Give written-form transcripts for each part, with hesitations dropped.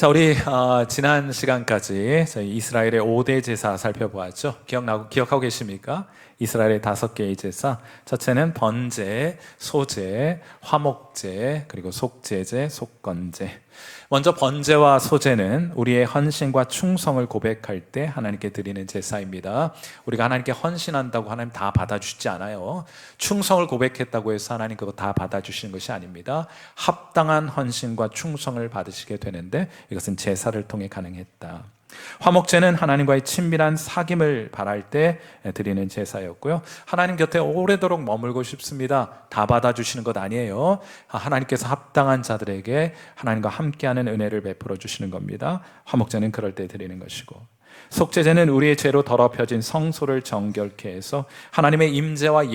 우리 지난 시간까지 저희 이스라엘의 5대 제사 살펴보았죠. 기억하고 계십니까? 이스라엘의 5개의 제사. 첫째는 번제, 소제, 화목제, 그리고 속제제, 속건제. 먼저 번제와 소제는 우리의 헌신과 충성을 고백할 때 하나님께 드리는 제사입니다. 우리가 하나님께 헌신한다고 하나님 다 받아주지 않아요. 충성을 고백했다고 해서 하나님 그거 다 받아주시는 것이 아닙니다. 합당한 헌신과 충성을 받으시게 되는데 이것은 제사를 통해 가능했다. 화목제는 하나님과의 친밀한 사귐을 바랄 때 드리는 제사였고요. 하나님 곁에 오래도록 머물고 싶습니다. 다 받아주시는 것 아니에요. 하나님께서 합당한 자들에게 하나님과 함께하는 은혜를 베풀어 주시는 겁니다. 화목제는 그럴 때 드리는 것이고, 속죄제는 우리의 죄로 더럽혀진 성소를 정결케 해서 하나님의 임재와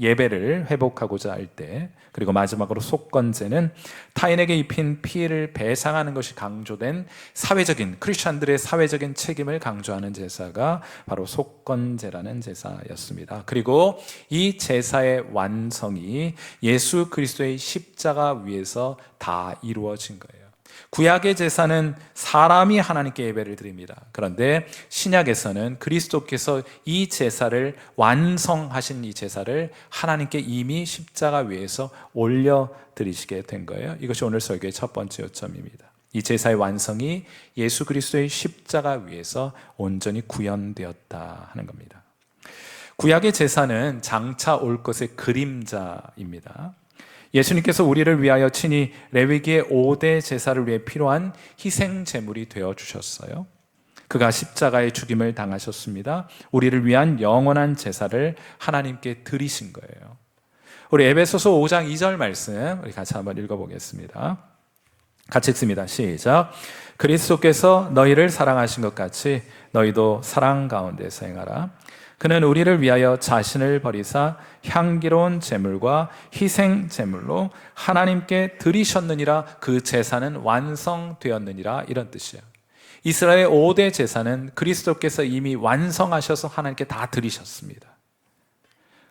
예배를 회복하고자 할 때, 그리고 마지막으로 속건제는 타인에게 입힌 피해를 배상하는 것이 강조된 크리스천들의 사회적인 책임을 강조하는 제사가 바로 속건제라는 제사였습니다. 그리고 이 제사의 완성이 예수 그리스도의 십자가 위에서 다 이루어진 거예요. 구약의 제사는 사람이 하나님께 예배를 드립니다. 그런데 신약에서는 그리스도께서 이 제사를 완성하신 이 제사를 하나님께 이미 십자가 위에서 올려드리시게 된 거예요. 이것이 오늘 설교의 첫 번째 요점입니다. 이 제사의 완성이 예수 그리스도의 십자가 위에서 온전히 구현되었다 하는 겁니다. 구약의 제사는 장차 올 것의 그림자입니다. 예수님께서 우리를 위하여 친히 레위기의 5대 제사를 위해 필요한 희생 제물이 되어 주셨어요. 그가 십자가의 죽임을 당하셨습니다. 우리를 위한 영원한 제사를 하나님께 드리신 거예요. 우리 에베소서 5장 2절 말씀 우리 같이 한번 읽어보겠습니다. 같이 읽습니다. 시작. 그리스도께서 너희를 사랑하신 것 같이 너희도 사랑 가운데서 행하라. 그는 우리를 위하여 자신을 버리사 향기로운 제물과 희생 제물로 하나님께 드리셨느니라. 그 제사는 완성되었느니라. 이런 뜻이에요. 이스라엘의 5대 제사는 그리스도께서 이미 완성하셔서 하나님께 다 드리셨습니다.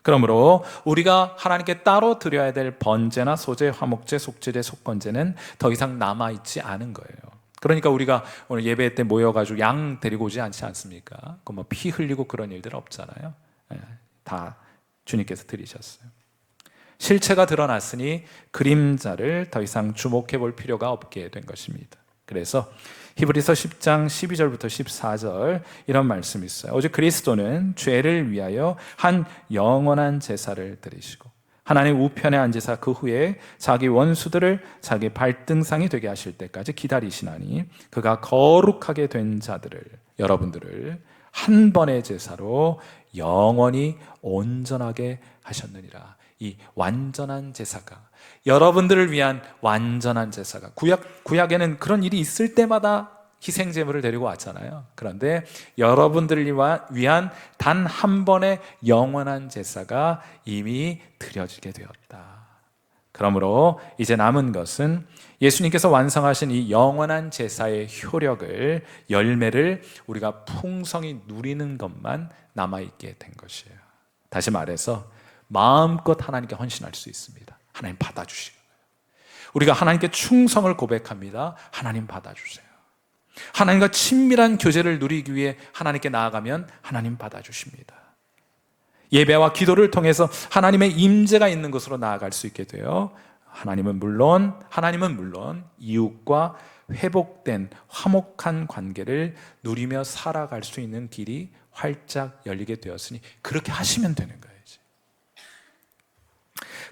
그러므로 우리가 하나님께 따로 드려야 될 번제나 소제, 화목제, 속제제, 속건제는 더 이상 남아있지 않은 거예요. 그러니까 우리가 오늘 예배 때 모여가지고 양 데리고 오지 않지 않습니까? 그 피 흘리고 그런 일들 없잖아요. 다 주님께서 드리셨어요. 실체가 드러났으니 그림자를 더 이상 주목해 볼 필요가 없게 된 것입니다. 그래서 히브리서 10장 12절부터 14절 이런 말씀이 있어요. 오직 그리스도는 죄를 위하여 한 영원한 제사를 드리시고 하나님 우편에 앉으사 그 후에 자기 원수들을 자기 발등상이 되게 하실 때까지 기다리시나니 그가 거룩하게 된 자들을, 여러분들을 한 번의 제사로 영원히 온전하게 하셨느니라. 이 완전한 제사가, 여러분들을 위한 완전한 제사가, 구약에는 그런 일이 있을 때마다 희생제물을 데리고 왔잖아요. 그런데 여러분들을 위한 단 한 번의 영원한 제사가 이미 드려지게 되었다. 그러므로 이제 남은 것은 예수님께서 완성하신 이 영원한 제사의 효력을, 열매를 우리가 풍성히 누리는 것만 남아있게 된 것이에요. 다시 말해서 마음껏 하나님께 헌신할 수 있습니다. 하나님 받아주시고, 우리가 하나님께 충성을 고백합니다. 하나님 받아주세요. 하나님과 친밀한 교제를 누리기 위해 하나님께 나아가면 하나님 받아주십니다. 예배와 기도를 통해서 하나님의 임재가 있는 곳으로 나아갈 수 있게 돼요. 하나님은 물론 이웃과 회복된 화목한 관계를 누리며 살아갈 수 있는 길이 활짝 열리게 되었으니 그렇게 하시면 되는 거예요.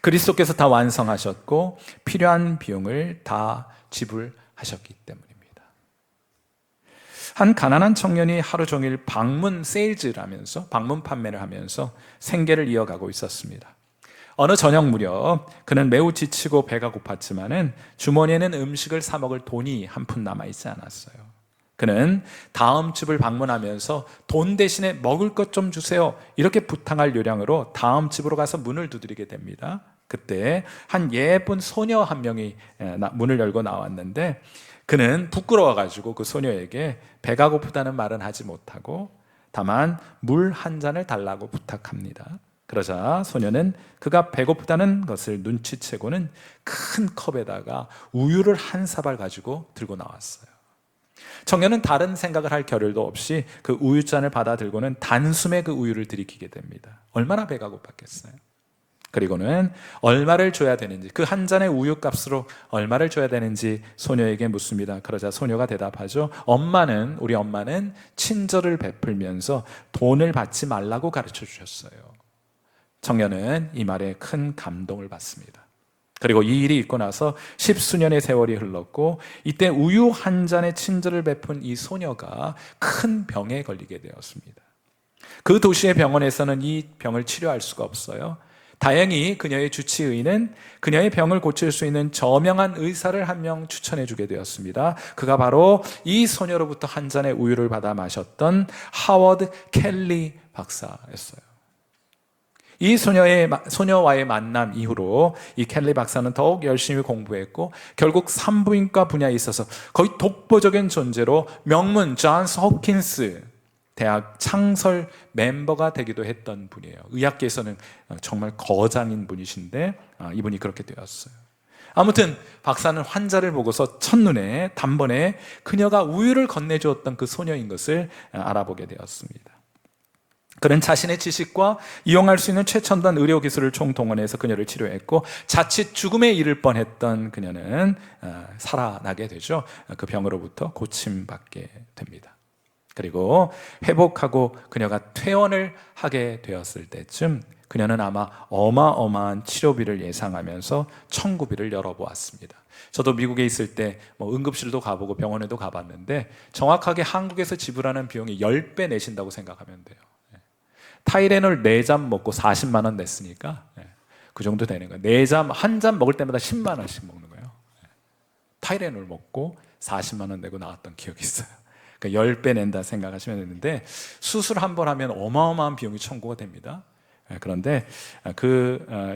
그리스도께서 다 완성하셨고 필요한 비용을 다 지불하셨기 때문입니다. 한 가난한 청년이 하루 종일 방문 판매를 하면서 생계를 이어가고 있었습니다. 어느 저녁 무렵 그는 매우 지치고 배가 고팠지만은 주머니에는 음식을 사 먹을 돈이 한 푼 남아있지 않았어요. 그는 다음 집을 방문하면서 돈 대신에 먹을 것 좀 주세요, 이렇게 부탁할 요량으로 다음 집으로 가서 문을 두드리게 됩니다. 그때 한 예쁜 소녀 한 명이 문을 열고 나왔는데 그는 부끄러워가지고 그 소녀에게 배가 고프다는 말은 하지 못하고 다만 물 한 잔을 달라고 부탁합니다. 그러자 소녀는 그가 배고프다는 것을 눈치채고는 큰 컵에다가 우유를 한 사발 가지고 들고 나왔어요. 청년은 다른 생각을 할 겨를도 없이 그 우유잔을 받아 들고는 단숨에 그 우유를 들이키게 됩니다. 얼마나 배가 고팠겠어요. 그리고는 얼마를 줘야 되는지, 그 한 잔의 우유 값으로 얼마를 줘야 되는지 소녀에게 묻습니다. 그러자 소녀가 대답하죠. 우리 엄마는 친절을 베풀면서 돈을 받지 말라고 가르쳐 주셨어요. 청년은 이 말에 큰 감동을 받습니다. 그리고 이 일이 있고 나서 10수년의 세월이 흘렀고, 이때 우유 한 잔에 친절을 베푼 이 소녀가 큰 병에 걸리게 되었습니다. 그 도시의 병원에서는 이 병을 치료할 수가 없어요. 다행히 그녀의 주치의는 그녀의 병을 고칠 수 있는 저명한 의사를 한 명 추천해 주게 되었습니다. 그가 바로 이 소녀로부터 한 잔의 우유를 받아 마셨던 하워드 켈리 박사였어요. 이 소녀와의 만남 이후로 이 켈리 박사는 더욱 열심히 공부했고, 결국 산부인과 분야에 있어서 거의 독보적인 존재로 명문 존스 홉킨스 대학 창설 멤버가 되기도 했던 분이에요. 의학계에서는 정말 거장인 분이신데 이분이 그렇게 되었어요. 아무튼 박사는 환자를 보고서 첫눈에 단번에 그녀가 우유를 건네주었던 그 소녀인 것을 알아보게 되었습니다. 그는 자신의 지식과 이용할 수 있는 최첨단 의료 기술을 총동원해서 그녀를 치료했고, 자칫 죽음에 이를 뻔했던 그녀는 살아나게 되죠. 그 병으로부터 고침받게 됩니다. 그리고 회복하고 그녀가 퇴원을 하게 되었을 때쯤 그녀는 아마 어마어마한 치료비를 예상하면서 청구비를 열어보았습니다. 저도 미국에 있을 때 응급실도 가보고 병원에도 가봤는데 정확하게 한국에서 지불하는 비용이 10배 내신다고 생각하면 돼요. 타이레놀 4잔 먹고 40만 원 냈으니까 그 정도 되는 거예요. 한 잔 먹을 때마다 10만 원씩 먹는 거예요. 타이레놀 먹고 40만 원 내고 나왔던 기억이 있어요. 그러니까 10배 낸다 생각하시면 되는데, 수술 한 번 하면 어마어마한 비용이 청구가 됩니다. 그런데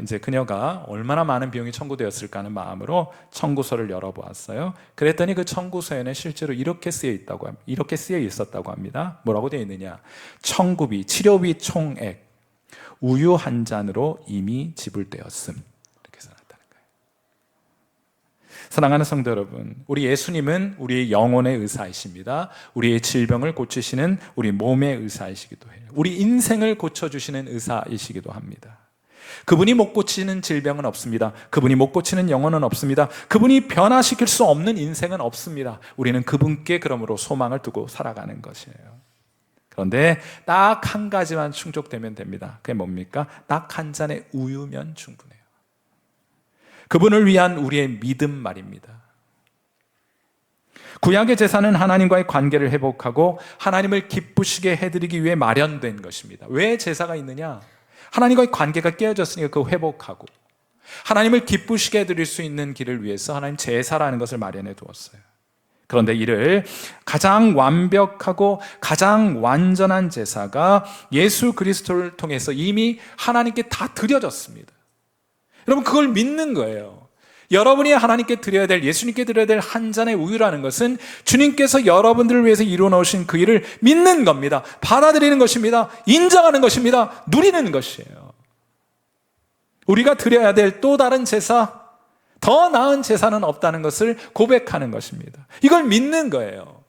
이제 그녀가 얼마나 많은 비용이 청구되었을까 하는 마음으로 청구서를 열어보았어요. 그랬더니 그 청구서에는 실제로 이렇게 쓰여 있었다고 합니다. 뭐라고 되어 있느냐? 청구비, 치료비 총액 우유 한 잔으로 이미 지불되었음. 사랑하는 성도 여러분, 우리 예수님은 우리의 영혼의 의사이십니다. 우리의 질병을 고치시는 우리 몸의 의사이시기도 해요. 우리 인생을 고쳐주시는 의사이시기도 합니다. 그분이 못 고치는 질병은 없습니다. 그분이 못 고치는 영혼은 없습니다. 그분이 변화시킬 수 없는 인생은 없습니다. 우리는 그분께 그러므로 소망을 두고 살아가는 것이에요. 그런데 딱 한 가지만 충족되면 됩니다. 그게 뭡니까? 딱 한 잔의 우유면 충분해요. 그분을 위한 우리의 믿음 말입니다. 구약의 제사는 하나님과의 관계를 회복하고 하나님을 기쁘시게 해드리기 위해 마련된 것입니다. 왜 제사가 있느냐? 하나님과의 관계가 깨어졌으니까 그거 회복하고 하나님을 기쁘시게 해드릴 수 있는 길을 위해서 하나님 제사라는 것을 마련해 두었어요. 그런데 이를 가장 완벽하고 가장 완전한 제사가 예수 그리스도를 통해서 이미 하나님께 다 드려졌습니다. 여러분, 그걸 믿는 거예요. 여러분이 하나님께 드려야 될, 예수님께 드려야 될 한 잔의 우유라는 것은 주님께서 여러분들을 위해서 이루어 놓으신 그 일을 믿는 겁니다. 받아들이는 것입니다. 인정하는 것입니다. 누리는 것이에요. 우리가 드려야 될 또 다른 제사, 더 나은 제사는 없다는 것을 고백하는 것입니다. 이걸 믿는 거예요.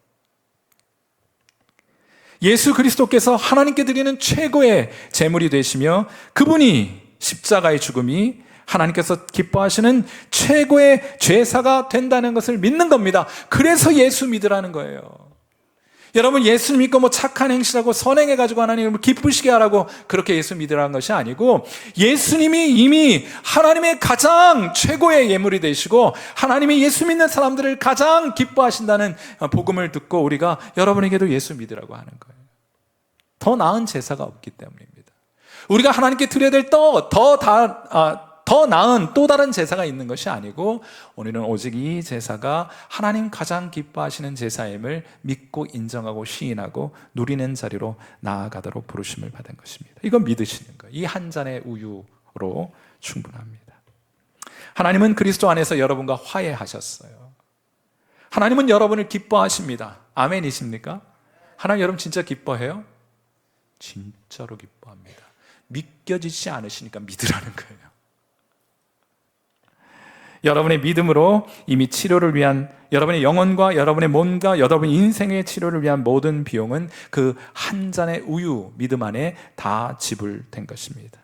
예수 그리스도께서 하나님께 드리는 최고의 제물이 되시며, 그분이 십자가의 죽음이 하나님께서 기뻐하시는 최고의 제사가 된다는 것을 믿는 겁니다. 그래서 예수 믿으라는 거예요. 여러분, 예수 믿고 착한 행실하고 선행해가지고 하나님을 기쁘시게 하라고 그렇게 예수 믿으라는 것이 아니고, 예수님이 이미 하나님의 가장 최고의 예물이 되시고 하나님이 예수 믿는 사람들을 가장 기뻐하신다는 복음을 듣고 우리가 여러분에게도 예수 믿으라고 하는 거예요. 더 나은 제사가 없기 때문입니다. 우리가 하나님께 드려야 될 더 나은 또 다른 제사가 있는 것이 아니고, 우리는 오직 이 제사가 하나님 가장 기뻐하시는 제사임을 믿고 인정하고 시인하고 누리는 자리로 나아가도록 부르심을 받은 것입니다. 이건 믿으시는 거예요. 이 한 잔의 우유로 충분합니다. 하나님은 그리스도 안에서 여러분과 화해하셨어요. 하나님은 여러분을 기뻐하십니다. 아멘이십니까? 하나님 여러분 진짜 기뻐해요? 진짜로 기뻐합니다. 믿겨지지 않으시니까 믿으라는 거예요. 여러분의 믿음으로 이미 치료를 위한, 여러분의 영혼과 여러분의 몸과 여러분의 인생의 치료를 위한 모든 비용은 그 한 잔의 우유 믿음 안에 다 지불된 것입니다.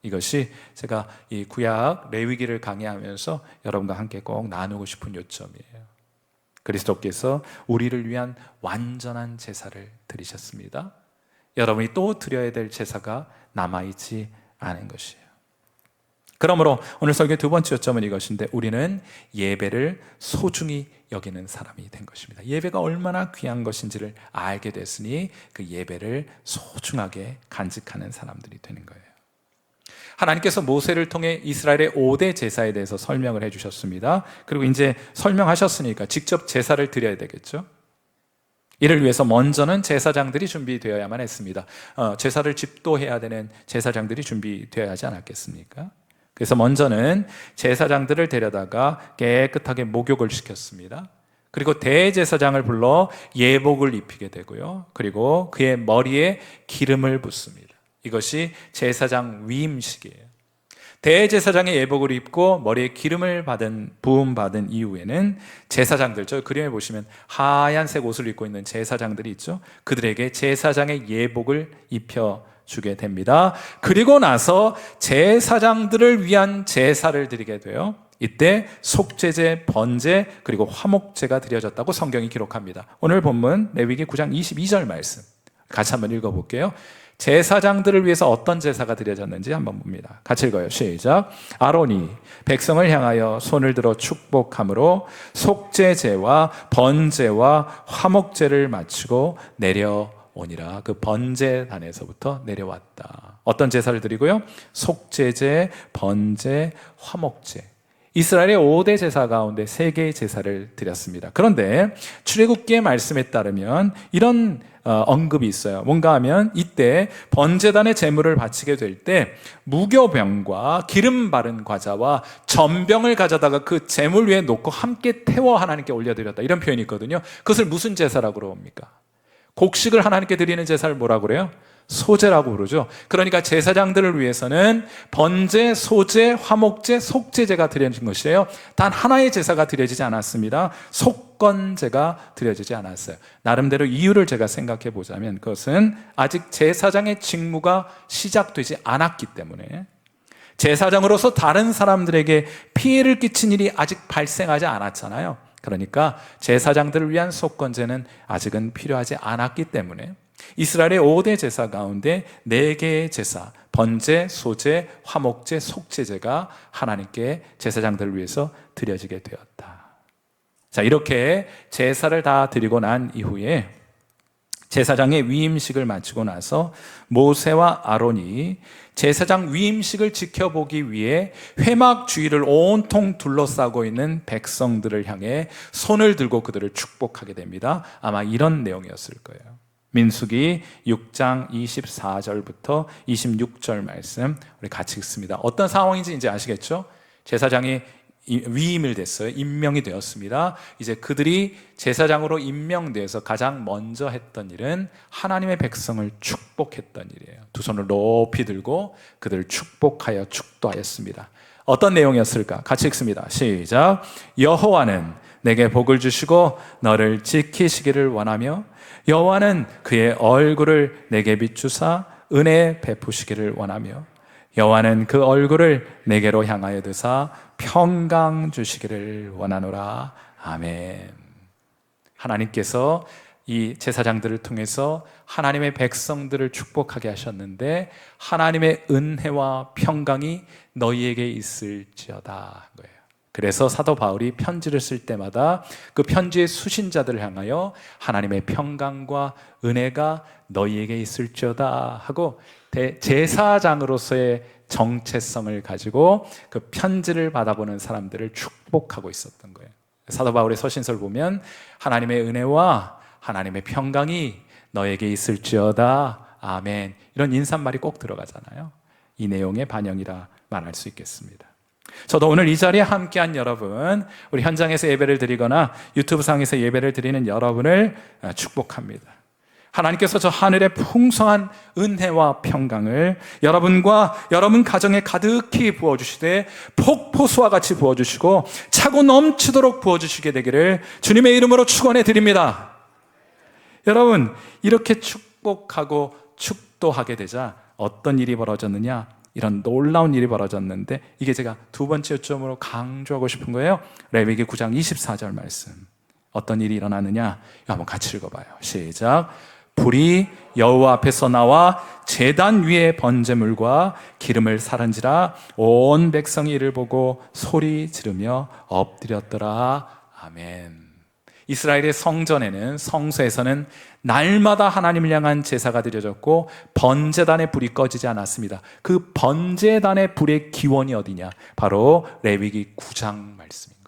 이것이 제가 이 구약 레위기를 강의하면서 여러분과 함께 꼭 나누고 싶은 요점이에요. 그리스도께서 우리를 위한 완전한 제사를 드리셨습니다. 여러분이 또 드려야 될 제사가 남아있지 않은 것이에요. 그러므로 오늘 설교의 두 번째 요점은 이것인데, 우리는 예배를 소중히 여기는 사람이 된 것입니다. 예배가 얼마나 귀한 것인지를 알게 됐으니 그 예배를 소중하게 간직하는 사람들이 되는 거예요. 하나님께서 모세를 통해 이스라엘의 5대 제사에 대해서 설명을 해주셨습니다. 그리고 이제 설명하셨으니까 직접 제사를 드려야 되겠죠. 이를 위해서 먼저는 제사장들이 준비되어야만 했습니다. 제사를 집도해야 되는 제사장들이 준비되어야 하지 않았겠습니까? 그래서 먼저는 제사장들을 데려다가 깨끗하게 목욕을 시켰습니다. 그리고 대제사장을 불러 예복을 입히게 되고요. 그리고 그의 머리에 기름을 붓습니다. 이것이 제사장 위임식이에요. 대제사장의 예복을 입고 머리에 기름을 부음받은 이후에는 제사장들, 저 그림에 보시면 하얀색 옷을 입고 있는 제사장들이 있죠. 그들에게 제사장의 예복을 입혀주게 됩니다. 그리고 나서 제사장들을 위한 제사를 드리게 돼요. 이때 속죄제, 번제, 그리고 화목제가 드려졌다고 성경이 기록합니다. 오늘 본문 레위기 9장 22절 말씀 같이 한번 읽어볼게요. 제사장들을 위해서 어떤 제사가 드려졌는지 한번 봅니다. 같이 읽어요. 시작. 아론이 백성을 향하여 손을 들어 축복함으로 속죄제와 번제와 화목제를 마치고 내려오니라. 그 번제단에서부터 내려왔다. 어떤 제사를 드리고요? 속죄제, 번제, 화목제. 이스라엘의 5대 제사 가운데 3개의 제사를 드렸습니다. 그런데 출애굽기의 말씀에 따르면 이런 언급이 있어요. 뭔가 하면 이때 번제단의 제물을 바치게 될 때 무교병과 기름 바른 과자와 전병을 가져다가 그 제물 위에 놓고 함께 태워 하나님께 올려드렸다, 이런 표현이 있거든요. 그것을 무슨 제사라고 그럽니까? 곡식을 하나님께 드리는 제사를 뭐라고 그래요? 소제라고 부르죠. 그러니까 제사장들을 위해서는 번제, 소제, 화목제, 속죄제가 드려진 것이에요. 단 하나의 제사가 드려지지 않았습니다. 속건제가 드려지지 않았어요. 나름대로 이유를 제가 생각해 보자면 그것은 아직 제사장의 직무가 시작되지 않았기 때문에, 제사장으로서 다른 사람들에게 피해를 끼친 일이 아직 발생하지 않았잖아요. 그러니까 제사장들을 위한 속건제는 아직은 필요하지 않았기 때문에 이스라엘의 5대 제사 가운데 4개의 제사, 번제, 소제, 화목제, 속죄제가 하나님께 제사장들을 위해서 드려지게 되었다. 자, 이렇게 제사를 다 드리고 난 이후에 제사장의 위임식을 마치고 나서 모세와 아론이 제사장 위임식을 지켜보기 위해 회막 주위를 온통 둘러싸고 있는 백성들을 향해 손을 들고 그들을 축복하게 됩니다. 아마 이런 내용이었을 거예요. 민수기 6장 24절부터 26절 말씀 우리 같이 읽습니다. 어떤 상황인지 이제 아시겠죠? 제사장이 위임을 됐어요. 임명이 되었습니다. 이제 그들이 제사장으로 임명돼서 가장 먼저 했던 일은 하나님의 백성을 축복했던 일이에요. 두 손을 높이 들고 그들을 축복하여 축도하였습니다. 어떤 내용이었을까? 같이 읽습니다. 시작. 여호와는 내게 복을 주시고 너를 지키시기를 원하며 여호와는 그의 얼굴을 내게 비추사 은혜 베푸시기를 원하며 여호와는 그 얼굴을 내게로 향하여 드사 평강 주시기를 원하노라. 아멘. 하나님께서 이 제사장들을 통해서 하나님의 백성들을 축복하게 하셨는데 하나님의 은혜와 평강이 너희에게 있을지어다 거예요. 그래서 사도 바울이 편지를 쓸 때마다 그 편지의 수신자들을 향하여 하나님의 평강과 은혜가 너희에게 있을지어다 하고 제사장으로서의 정체성을 가지고 그 편지를 받아보는 사람들을 축복하고 있었던 거예요. 사도 바울의 서신서를 보면 하나님의 은혜와 하나님의 평강이 너에게 있을지어다. 아멘. 이런 인사말이 꼭 들어가잖아요. 이 내용의 반영이라 말할 수 있겠습니다. 저도 오늘 이 자리에 함께한 여러분, 우리 현장에서 예배를 드리거나 유튜브 상에서 예배를 드리는 여러분을 축복합니다. 하나님께서 저 하늘의 풍성한 은혜와 평강을 여러분과 여러분 가정에 가득히 부어주시되 폭포수와 같이 부어주시고 차고 넘치도록 부어주시게 되기를 주님의 이름으로 축원해 드립니다. 여러분, 이렇게 축복하고 축도하게 되자 어떤 일이 벌어졌느냐? 이런 놀라운 일이 벌어졌는데, 이게 제가 두 번째 요점으로 강조하고 싶은 거예요. 레위기 9장 24절 말씀. 어떤 일이 일어나느냐? 이거 한번 같이 읽어봐요. 시작. 불이 여호와 앞에서 나와 제단 위에 번제물과 기름을 사른지라 온 백성이 이를 보고 소리 지르며 엎드렸더라. 아멘. 이스라엘의 성전에는, 성소에서는 날마다 하나님을 향한 제사가 드려졌고 번제단의 불이 꺼지지 않았습니다. 그 번제단의 불의 기원이 어디냐? 바로 레위기 9장 말씀입니다.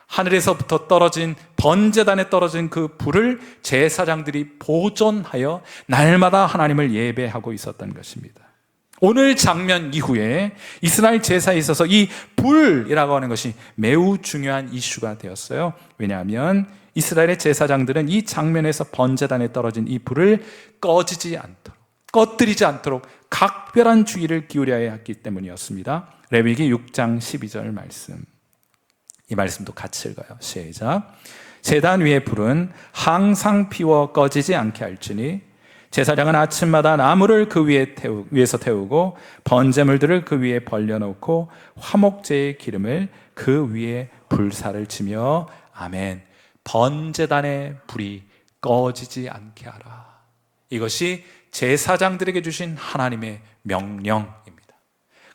하늘에서부터 떨어진, 번제단에 떨어진 그 불을 제사장들이 보존하여 날마다 하나님을 예배하고 있었던 것입니다. 오늘 장면 이후에 이스라엘 제사에 있어서 이 불이라고 하는 것이 매우 중요한 이슈가 되었어요. 왜냐하면 이스라엘의 제사장들은 이 장면에서 번제단에 떨어진 이 불을 꺼지지 않도록, 꺼뜨리지 않도록 각별한 주의를 기울여야 했기 때문이었습니다. 레위기 6장 12절 말씀, 이 말씀도 같이 읽어요. 시작. 제단 위의 불은 항상 피워 꺼지지 않게 할지니 제사장은 아침마다 나무를 그 위에서 태우고 번제물들을 그 위에 벌려놓고 화목제의 기름을 그 위에 불사를 치며 아멘. 번제단의 불이 꺼지지 않게 하라. 이것이 제사장들에게 주신 하나님의 명령입니다.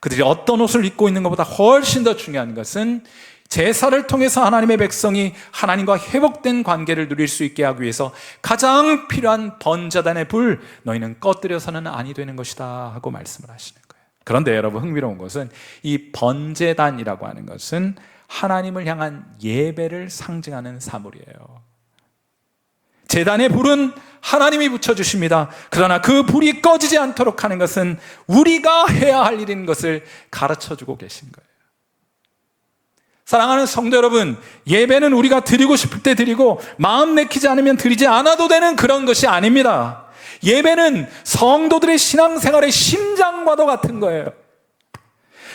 그들이 어떤 옷을 입고 있는 것보다 훨씬 더 중요한 것은 제사를 통해서 하나님의 백성이 하나님과 회복된 관계를 누릴 수 있게 하기 위해서 가장 필요한 번제단의 불, 너희는 꺼뜨려서는 아니 되는 것이다 하고 말씀을 하시는 거예요. 그런데 여러분, 흥미로운 것은 이 번제단이라고 하는 것은 하나님을 향한 예배를 상징하는 사물이에요. 제단의 불은 하나님이 붙여주십니다. 그러나 그 불이 꺼지지 않도록 하는 것은 우리가 해야 할 일인 것을 가르쳐주고 계신 거예요. 사랑하는 성도 여러분, 예배는 우리가 드리고 싶을 때 드리고 마음 내키지 않으면 드리지 않아도 되는 그런 것이 아닙니다. 예배는 성도들의 신앙생활의 심장과도 같은 거예요.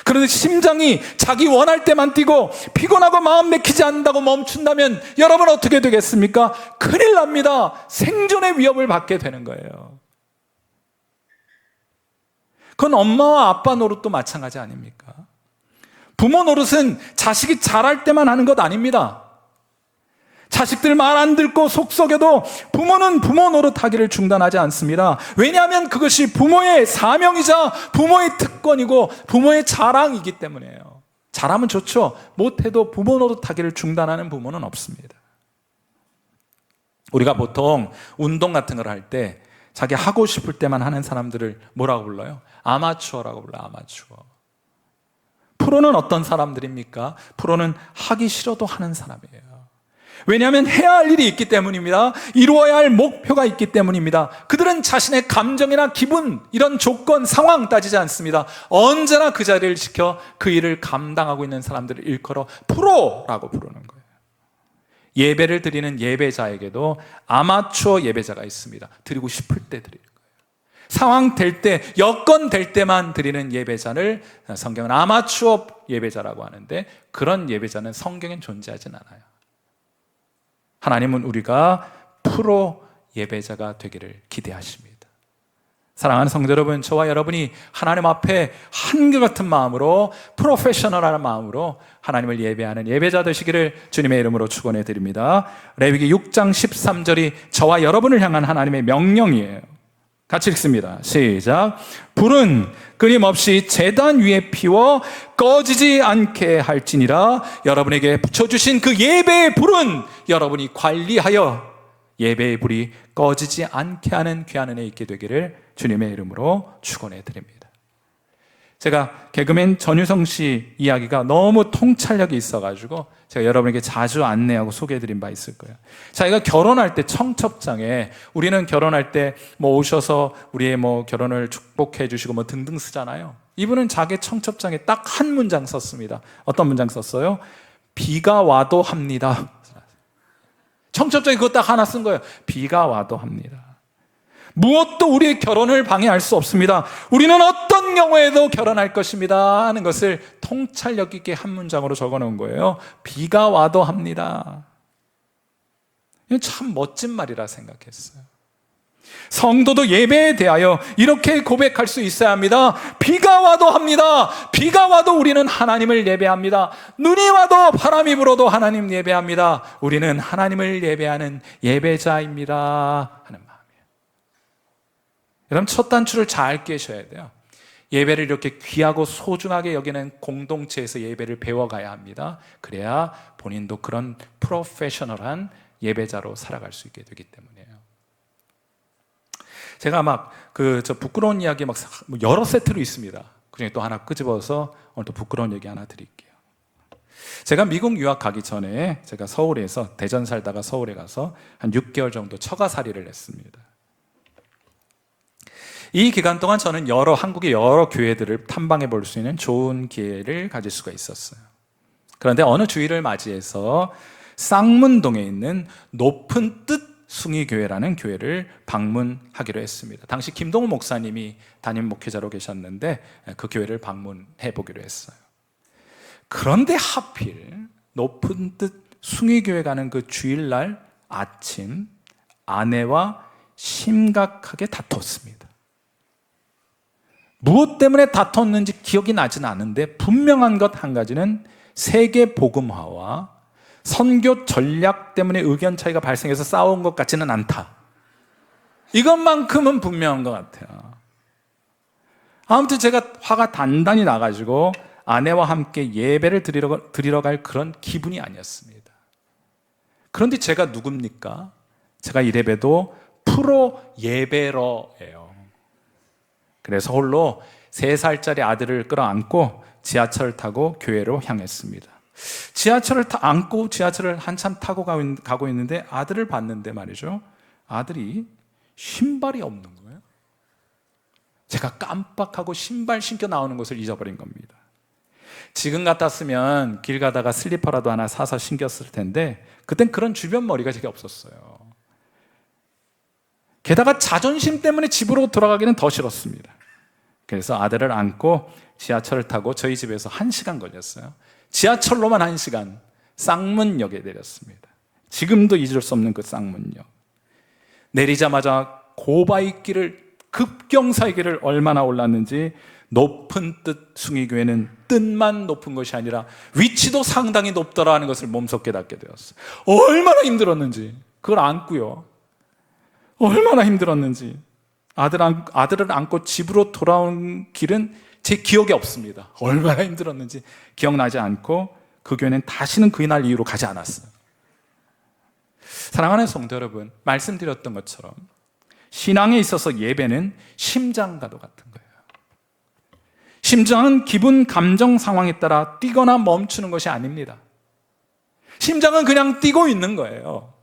그런데 심장이 자기 원할 때만 뛰고 피곤하고 마음 내키지 않는다고 멈춘다면 여러분 어떻게 되겠습니까? 큰일 납니다. 생존의 위협을 받게 되는 거예요. 그건 엄마와 아빠 노릇도 마찬가지 아닙니까? 부모 노릇은 자식이 잘할 때만 하는 것 아닙니다. 자식들 말 안 듣고 속 썩여도 부모는 부모 노릇하기를 중단하지 않습니다. 왜냐하면 그것이 부모의 사명이자 부모의 특권이고 부모의 자랑이기 때문이에요. 잘하면 좋죠. 못해도 부모 노릇하기를 중단하는 부모는 없습니다. 우리가 보통 운동 같은 걸 할 때 자기 하고 싶을 때만 하는 사람들을 뭐라고 불러요? 아마추어라고 불러요. 아마추어. 프로는 어떤 사람들입니까? 프로는 하기 싫어도 하는 사람이에요. 왜냐하면 해야 할 일이 있기 때문입니다. 이루어야 할 목표가 있기 때문입니다. 그들은 자신의 감정이나 기분, 이런 조건, 상황 따지지 않습니다. 언제나 그 자리를 지켜 그 일을 감당하고 있는 사람들을 일컬어 프로라고 부르는 거예요. 예배를 드리는 예배자에게도 아마추어 예배자가 있습니다. 드리고 싶을 때 드리는 거예요. 상황 될 때, 여건 될 때만 드리는 예배자를 성경은 아마추어 예배자라고 하는데, 그런 예배자는 성경엔 존재하진 않아요. 하나님은 우리가 프로 예배자가 되기를 기대하십니다. 사랑하는 성도 여러분, 저와 여러분이 하나님 앞에 한결같은 마음으로, 프로페셔널한 마음으로 하나님을 예배하는 예배자 되시기를 주님의 이름으로 축원해 드립니다. 레위기 6장 13절이 저와 여러분을 향한 하나님의 명령이에요. 같이 읽습니다. 시작. 불은 끊임없이 제단 위에 피워 꺼지지 않게 할지니라. 여러분에게 붙여주신 그 예배의 불은 여러분이 관리하여 예배의 불이 꺼지지 않게 하는 귀한 은혜 있게 되기를 주님의 이름으로 축원해 드립니다. 제가 개그맨 전유성 씨 이야기가 너무 통찰력이 있어가지고 제가 여러분에게 자주 안내하고 소개해드린 바 있을 거예요. 자기가 결혼할 때 청첩장에, 우리는 결혼할 때 뭐 오셔서 우리의 뭐 결혼을 축복해 주시고 뭐 등등 쓰잖아요. 이분은 자기 청첩장에 딱 한 문장 썼습니다. 어떤 문장 썼어요? 비가 와도 합니다. 청첩장에 그거 딱 하나 쓴 거예요. 비가 와도 합니다. 무엇도 우리의 결혼을 방해할 수 없습니다. 우리는 어떤 경우에도 결혼할 것입니다 하는 것을 통찰력 있게 한 문장으로 적어놓은 거예요. 비가 와도 합니다. 이건 참 멋진 말이라 생각했어요. 성도도 예배에 대하여 이렇게 고백할 수 있어야 합니다. 비가 와도 합니다. 비가 와도 우리는 하나님을 예배합니다. 눈이 와도 바람이 불어도 하나님 예배합니다. 우리는 하나님을 예배하는 예배자입니다 하는 마음이에요. 여러분, 첫 단추를 잘 깨셔야 돼요. 예배를 이렇게 귀하고 소중하게 여기는 공동체에서 예배를 배워가야 합니다. 그래야 본인도 그런 프로페셔널한 예배자로 살아갈 수 있게 되기 때문이에요. 제가 부끄러운 이야기 여러 세트로 있습니다. 그중에 또 하나 끄집어서 오늘 또 부끄러운 얘기 하나 드릴게요. 제가 미국 유학 가기 전에 제가 서울에서 대전 살다가 서울에 가서 한 6개월 정도 처가살이를 했습니다. 이 기간 동안 저는 한국의 여러 교회들을 탐방해 볼 수 있는 좋은 기회를 가질 수가 있었어요. 그런데 어느 주일을 맞이해서 쌍문동에 있는 높은 뜻 숭의교회라는 교회를 방문하기로 했습니다. 당시 김동우 목사님이 담임 목회자로 계셨는데 그 교회를 방문해 보기로 했어요. 그런데 하필 높은 뜻 숭의교회 가는 그 주일날 아침 아내와 심각하게 다퉜습니다. 무엇 때문에 다퉜는지 기억이 나지는 않은데 분명한 것 한 가지는 세계 복음화와 선교 전략 때문에 의견 차이가 발생해서 싸운 것 같지는 않다. 이것만큼은 분명한 것 같아요. 아무튼 제가 화가 단단히 나가지고 아내와 함께 예배를 드리러 갈 그런 기분이 아니었습니다. 그런데 제가 누굽니까? 제가 이래봬도 프로 예배러예요. 그래서 홀로 3살짜리 아들을 끌어안고 지하철을 타고 교회로 향했습니다. 지하철을 안고 지하철을 한참 타고 가고 있는데 아들을 봤는데 말이죠. 아들이 신발이 없는 거예요. 제가 깜빡하고 신발 신겨 나오는 것을 잊어버린 겁니다. 지금 같았으면 길 가다가 슬리퍼라도 하나 사서 신겼을 텐데 그땐 그런 주변 머리가 제게 없었어요. 게다가 자존심 때문에 집으로 돌아가기는 더 싫었습니다. 그래서 아들을 안고 지하철을 타고 저희 집에서 1시간 걸렸어요. 지하철로만 1시간 쌍문역에 내렸습니다. 지금도 잊을 수 없는 그 쌍문역. 내리자마자 고바위길을 급경사의 길을 얼마나 올랐는지 높은 뜻 숭의교회는 뜻만 높은 것이 아니라 위치도 상당히 높더라는 것을 몸소 깨닫게 되었어요. 얼마나 힘들었는지 그걸 안고요. 얼마나 힘들었는지 아들을 안고 집으로 돌아온 길은 제 기억에 없습니다. 얼마나 힘들었는지 기억나지 않고 그 교회는 다시는 그날 이후로 가지 않았어요. 사랑하는 성도 여러분, 말씀드렸던 것처럼 신앙에 있어서 예배는 심장과도 같은 거예요. 심장은 기분, 감정 상황에 따라 뛰거나 멈추는 것이 아닙니다. 심장은 그냥 뛰고 있는 거예요.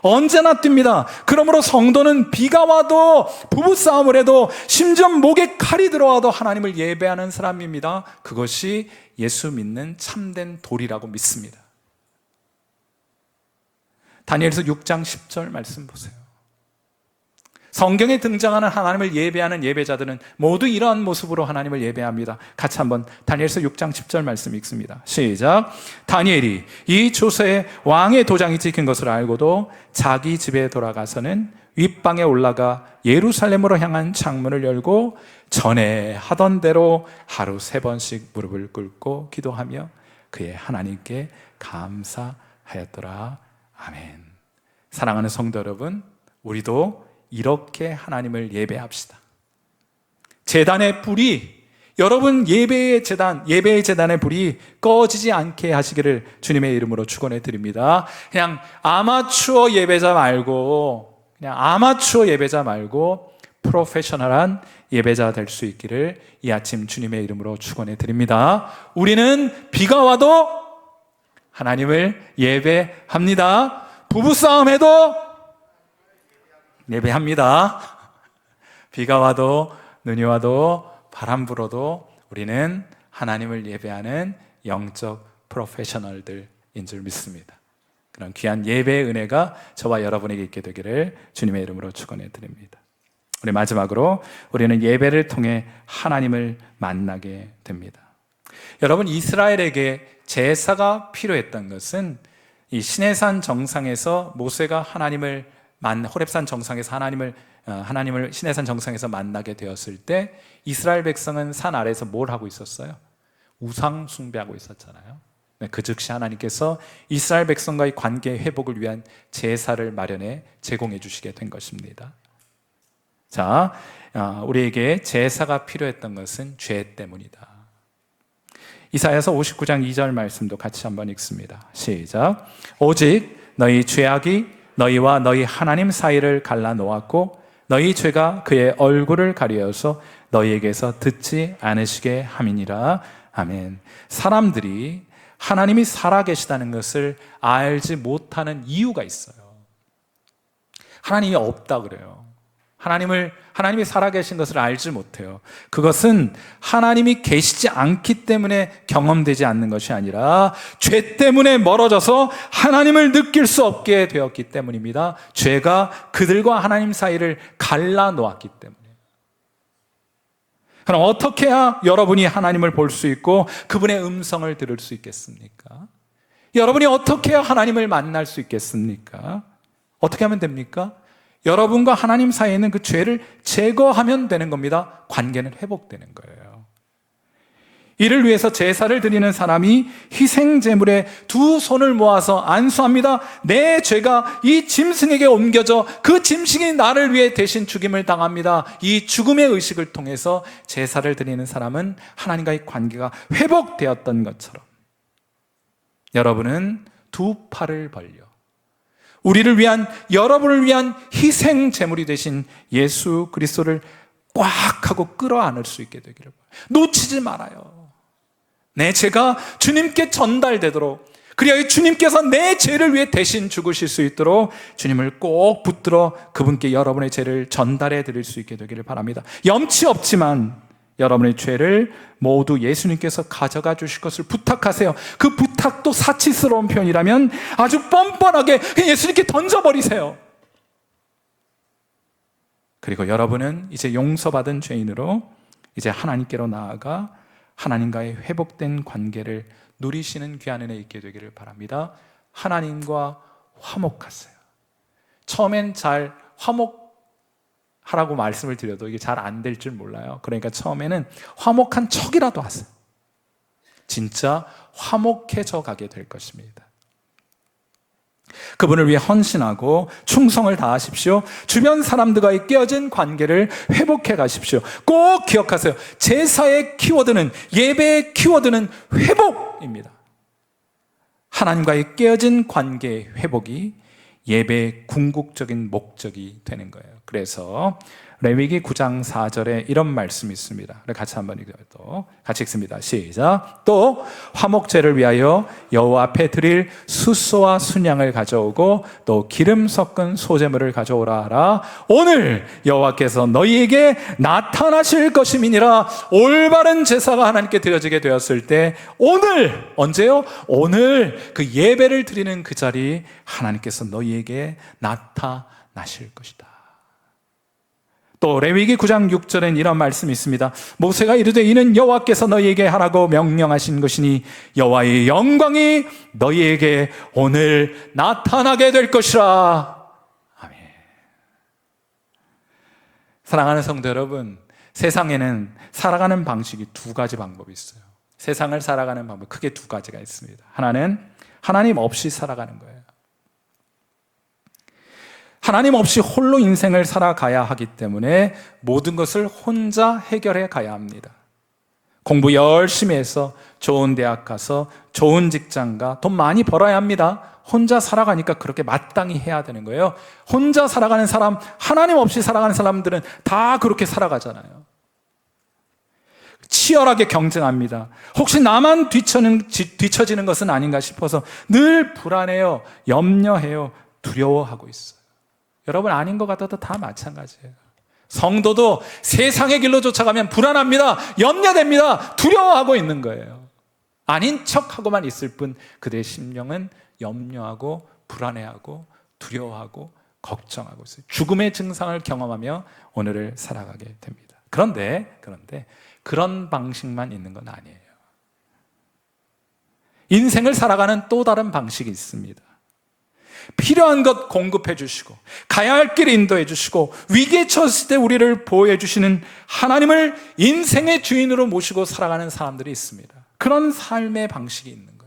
언제나 뜁니다. 그러므로 성도는 비가 와도 부부싸움을 해도 심지어 목에 칼이 들어와도 하나님을 예배하는 사람입니다. 그것이 예수 믿는 참된 도리라고 믿습니다. 다니엘서 6장 10절 말씀 보세요. 성경에 등장하는 하나님을 예배하는 예배자들은 모두 이러한 모습으로 하나님을 예배합니다. 같이 한번 다니엘서 6장 10절 말씀 읽습니다. 시작. 다니엘이 이 조서에 왕의 도장이 찍힌 것을 알고도 자기 집에 돌아가서는 윗방에 올라가 예루살렘으로 향한 창문을 열고 전에 하던 대로 하루 3번씩 무릎을 꿇고 기도하며 그의 하나님께 감사하였더라. 아멘. 사랑하는 성도 여러분, 우리도 이렇게 하나님을 예배합시다. 제단의 불이, 여러분 예배의 재단의 불이 꺼지지 않게 하시기를 주님의 이름으로 축원해 드립니다. 그냥 아마추어 예배자 말고 프로페셔널한 예배자 될 수 있기를 이 아침 주님의 이름으로 축원해 드립니다. 우리는 비가 와도 하나님을 예배합니다. 부부싸움해도 예배합니다. 비가 와도 눈이 와도 바람 불어도 우리는 하나님을 예배하는 영적 프로페셔널들인 줄 믿습니다. 그런 귀한 예배의 은혜가 저와 여러분에게 있게 되기를 주님의 이름으로 축원해 드립니다. 우리 마지막으로 우리는 예배를 통해 하나님을 만나게 됩니다. 여러분, 이스라엘에게 제사가 필요했던 것은 이 시내산 정상에서 모세가 호렙산 정상에서 하나님을 시내산 정상에서 만나게 되었을 때 이스라엘 백성은 산 아래에서 뭘 하고 있었어요? 우상 숭배하고 있었잖아요. 그 즉시 하나님께서 이스라엘 백성과의 관계 회복을 위한 제사를 마련해 제공해 주시게 된 것입니다. 자, 우리에게 제사가 필요했던 것은 죄 때문이다. 이사야서 59장 2절 말씀도 같이 한번 읽습니다. 시작. 오직 너희 죄악이 너희와 너희 하나님 사이를 갈라놓았고 너희 죄가 그의 얼굴을 가리어서 너희에게서 듣지 않으시게 함이니라. 아멘. 사람들이 하나님이 살아계시다는 것을 알지 못하는 이유가 있어요. 하나님이 없다 그래요. 하나님이 살아계신 것을 알지 못해요. 그것은 하나님이 계시지 않기 때문에 경험되지 않는 것이 아니라 죄 때문에 멀어져서 하나님을 느낄 수 없게 되었기 때문입니다. 죄가 그들과 하나님 사이를 갈라놓았기 때문에. 그럼 어떻게 해야 여러분이 하나님을 볼 수 있고 그분의 음성을 들을 수 있겠습니까? 여러분이 어떻게 해야 하나님을 만날 수 있겠습니까? 어떻게 하면 됩니까? 여러분과 하나님 사이에 있는 그 죄를 제거하면 되는 겁니다. 관계는 회복되는 거예요. 이를 위해서 제사를 드리는 사람이 희생제물에 두 손을 모아서 안수합니다. 내 죄가 이 짐승에게 옮겨져 그 짐승이 나를 위해 대신 죽임을 당합니다. 이 죽음의 의식을 통해서 제사를 드리는 사람은 하나님과의 관계가 회복되었던 것처럼 여러분은 두 팔을 벌려 우리를 위한, 여러분을 위한 희생 제물이 되신 예수 그리스도를 꽉 하고 끌어안을 수 있게 되기를 바랍니다. 놓치지 말아요. 내 죄가 주님께 전달되도록, 그리하여 주님께서 내 죄를 위해 대신 죽으실 수 있도록 주님을 꼭 붙들어 그분께 여러분의 죄를 전달해 드릴 수 있게 되기를 바랍니다. 염치 없지만 여러분의 죄를 모두 예수님께서 가져가 주실 것을 부탁하세요. 그 부탁도 사치스러운 표현이라면 아주 뻔뻔하게 예수님께 던져버리세요. 그리고 여러분은 이제 용서받은 죄인으로 이제 하나님께로 나아가 하나님과의 회복된 관계를 누리시는 귀한 은혜 있게 되기를 바랍니다. 하나님과 화목하세요. 처음엔 잘 화목하라고 말씀을 드려도 이게 잘 안 될 줄 몰라요. 그러니까 처음에는 화목한 척이라도 하세요. 진짜 화목해져 가게 될 것입니다. 그분을 위해 헌신하고 충성을 다하십시오. 주변 사람들과의 깨어진 관계를 회복해 가십시오. 꼭 기억하세요. 제사의 키워드는, 예배의 키워드는 회복입니다. 하나님과의 깨어진 관계의 회복이 예배의 궁극적인 목적이 되는 거예요. 그래서 레위기 9장 4절에 이런 말씀이 있습니다. 같이 한번 읽어요. 같이 읽습니다. 시작. 또 화목제를 위하여 여호와 앞에 드릴 숫소와 순양을 가져오고 또 기름 섞은 소제물을 가져오라 하라. 오늘 여호와께서 너희에게 나타나실 것임이니라. 올바른 제사가 하나님께 드려지게 되었을 때 오늘, 언제요? 오늘 그 예배를 드리는 그 자리 하나님께서 너희에게 나타나실 것이다. 또 레위기 9장 6절엔 이런 말씀이 있습니다. 모세가 이르되 이는 여호와께서 너희에게 하라고 명령하신 것이니 여호와의 영광이 너희에게 오늘 나타나게 될 것이라. 아멘. 사랑하는 성도 여러분, 세상에는 살아가는 방식이 두 가지 방법이 있어요. 세상을 살아가는 방법 크게 두 가지가 있습니다. 하나는 하나님 없이 살아가는 거예요. 하나님 없이 홀로 인생을 살아가야 하기 때문에 모든 것을 혼자 해결해 가야 합니다. 공부 열심히 해서 좋은 대학 가서 좋은 직장 가 돈 많이 벌어야 합니다. 혼자 살아가니까 그렇게 마땅히 해야 되는 거예요. 혼자 살아가는 사람, 하나님 없이 살아가는 사람들은 다 그렇게 살아가잖아요. 치열하게 경쟁합니다. 혹시 나만 뒤처지는 것은 아닌가 싶어서 늘 불안해요, 염려해요, 두려워하고 있어요. 여러분 아닌 것 같아도 다 마찬가지예요. 성도도 세상의 길로 쫓아가면 불안합니다, 염려됩니다, 두려워하고 있는 거예요. 아닌 척하고만 있을 뿐 그들의 심령은 염려하고 불안해하고 두려워하고 걱정하고 있어요. 죽음의 증상을 경험하며 오늘을 살아가게 됩니다. 그런데 그런 방식만 있는 건 아니에요. 인생을 살아가는 또 다른 방식이 있습니다. 필요한 것 공급해 주시고 가야 할 길 인도해 주시고 위기에 처했을 때 우리를 보호해 주시는 하나님을 인생의 주인으로 모시고 살아가는 사람들이 있습니다. 그런 삶의 방식이 있는 거예요.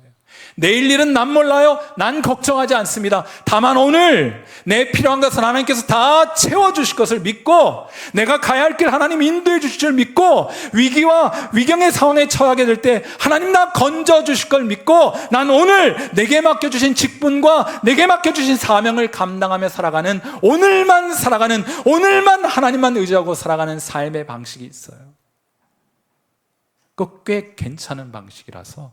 내일 일은 난 몰라요. 난 걱정하지 않습니다. 다만 오늘 내 필요한 것을 하나님께서 다 채워주실 것을 믿고 내가 가야 할 길 하나님 인도해 주실 줄 믿고 위기와 위경의 상황에 처하게 될 때 하나님 나 건져주실 걸 믿고 난 오늘 내게 맡겨주신 직분과 내게 맡겨주신 사명을 감당하며 살아가는 오늘만 하나님만 의지하고 살아가는 삶의 방식이 있어요. 그거 꽤 괜찮은 방식이라서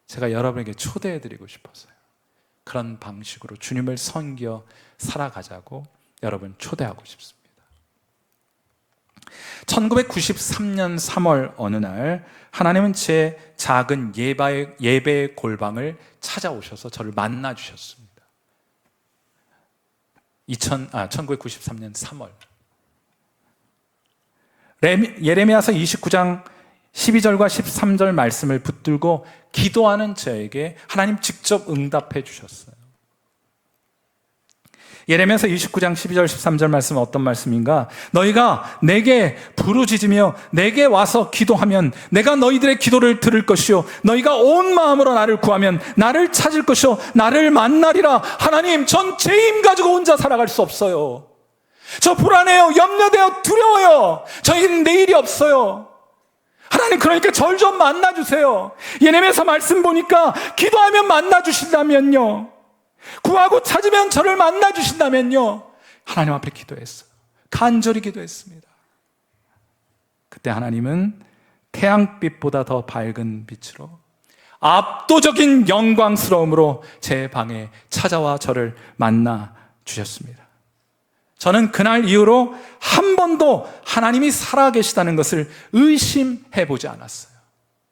제가 여러분에게 초대해드리고 싶었어요. 그런 방식으로 주님을 섬겨 살아가자고 여러분 초대하고 싶습니다. 1993년 3월 어느 날 하나님은 제 작은 예배의 골방을 찾아오셔서 저를 만나 주셨습니다. 1993년 3월 예레미야서 29장 12절과 13절 말씀을 붙들고 기도하는 저에게 하나님 직접 응답해 주셨어요. 예레미야서 29장 12절 13절 말씀은 어떤 말씀인가? 너희가 내게 부르짖으며 내게 와서 기도하면 내가 너희들의 기도를 들을 것이요 너희가 온 마음으로 나를 구하면 나를 찾을 것이요 나를 만나리라. 하나님, 전 제 힘 가지고 혼자 살아갈 수 없어요. 저 불안해요. 염려돼요. 두려워요. 저희는 내일이 없어요. 하나님, 그러니까 절 좀 만나주세요. 예레미야서 말씀 보니까 기도하면 만나주신다면요, 구하고 찾으면 저를 만나주신다면요, 하나님 앞에 기도했어요. 간절히 기도했습니다. 그때 하나님은 태양빛보다 더 밝은 빛으로 압도적인 영광스러움으로 제 방에 찾아와 저를 만나 주셨습니다. 저는 그날 이후로 한 번도 하나님이 살아계시다는 것을 의심해 보지 않았어요.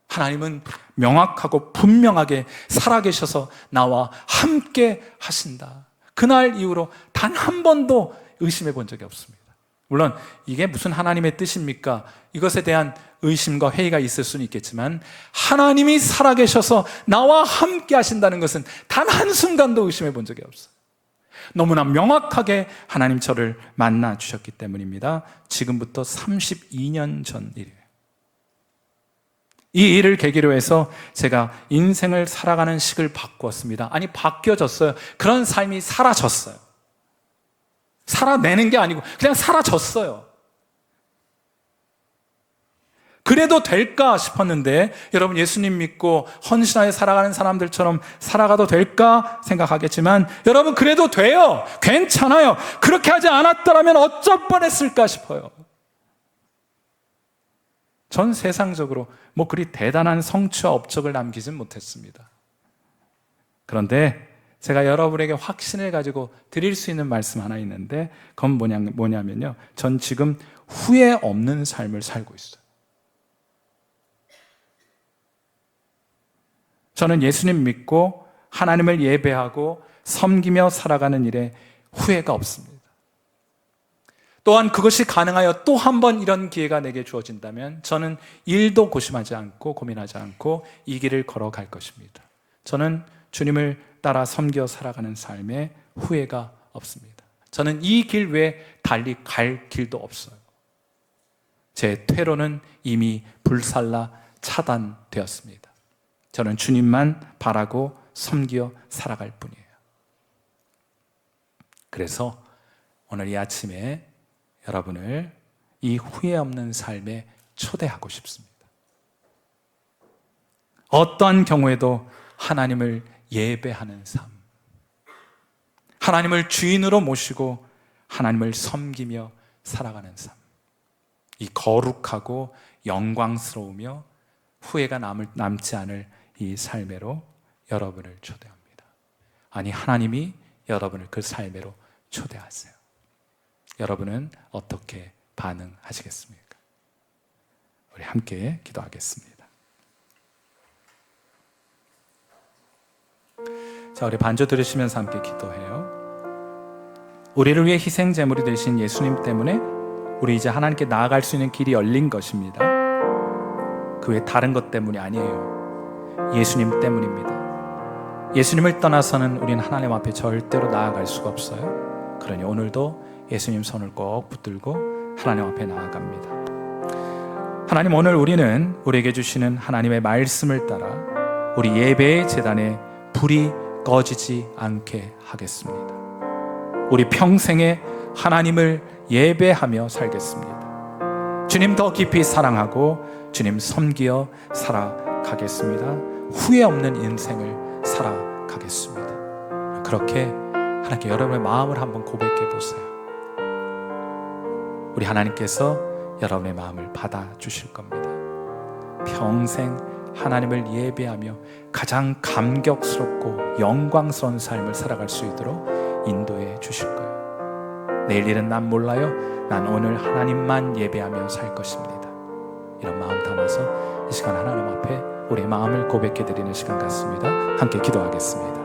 하나님은 명확하고 분명하게 살아계셔서 나와 함께 하신다. 그날 이후로 단 한 번도 의심해 본 적이 없습니다. 물론 이게 무슨 하나님의 뜻입니까? 이것에 대한 의심과 회의가 있을 수는 있겠지만 하나님이 살아계셔서 나와 함께 하신다는 것은 단 한순간도 의심해 본 적이 없어요. 너무나 명확하게 하나님 저를 만나 주셨기 때문입니다. 지금부터 32년 전 일이에요. 이 일을 계기로 해서 제가 인생을 살아가는 식을 바꾸었습니다. 아니, 바뀌어졌어요. 그런 삶이 사라졌어요. 살아내는 게 아니고 그냥 사라졌어요. 그래도 될까 싶었는데 여러분, 예수님 믿고 헌신하여 살아가는 사람들처럼 살아가도 될까 생각하겠지만 여러분, 그래도 돼요. 괜찮아요. 그렇게 하지 않았더라면 어쩔 뻔했을까 싶어요. 전 세상적으로 그리 대단한 성취와 업적을 남기진 못했습니다. 그런데 제가 여러분에게 확신을 가지고 드릴 수 있는 말씀 하나 있는데 그건 뭐냐면요, 전 지금 후회 없는 삶을 살고 있어요. 저는 예수님 믿고 하나님을 예배하고 섬기며 살아가는 일에 후회가 없습니다. 또한 그것이 가능하여 또 한 번 이런 기회가 내게 주어진다면 저는 일도 고심하지 않고 고민하지 않고 이 길을 걸어갈 것입니다. 저는 주님을 따라 섬겨 살아가는 삶에 후회가 없습니다. 저는 이 길 외에 달리 갈 길도 없어요. 제 퇴로는 이미 불살라 차단되었습니다. 저는 주님만 바라고 섬겨 살아갈 뿐이에요. 그래서 오늘 이 아침에 여러분을 이 후회 없는 삶에 초대하고 싶습니다. 어떠한 경우에도 하나님을 예배하는 삶, 하나님을 주인으로 모시고 하나님을 섬기며 살아가는 삶, 이 거룩하고 영광스러우며 후회가 남지 않을 이 삶으로 여러분을 초대합니다. 아니, 하나님이 여러분을 그 삶으로 초대하세요. 여러분은 어떻게 반응하시겠습니까? 우리 함께 기도하겠습니다. 자, 우리 반주 들으시면서 함께 기도해요. 우리를 위해 희생 제물이 되신 예수님 때문에 우리 이제 하나님께 나아갈 수 있는 길이 열린 것입니다. 그 외에 다른 것 때문이 아니에요. 예수님 때문입니다. 예수님을 떠나서는 우리는 하나님 앞에 절대로 나아갈 수가 없어요. 그러니 오늘도 예수님 손을 꼭 붙들고 하나님 앞에 나아갑니다. 하나님, 오늘 우리는 우리에게 주시는 하나님의 말씀을 따라 우리 예배의 제단에 불이 꺼지지 않게 하겠습니다. 우리 평생에 하나님을 예배하며 살겠습니다. 주님 더 깊이 사랑하고 주님 섬기어 살아가겠습니다. 후회 없는 인생을 살아가겠습니다. 그렇게 하나님께 여러분의 마음을 한번 고백해 보세요. 우리 하나님께서 여러분의 마음을 받아주실 겁니다. 평생 하나님을 예배하며 가장 감격스럽고 영광스러운 삶을 살아갈 수 있도록 인도해 주실 거예요. 내일 일은 난 몰라요. 난 오늘 하나님만 예배하며 살 것입니다. 이런 마음 담아서 이 시간 하나님 앞에 우리의 마음을 고백해 드리는 시간 같습니다. 함께 기도하겠습니다.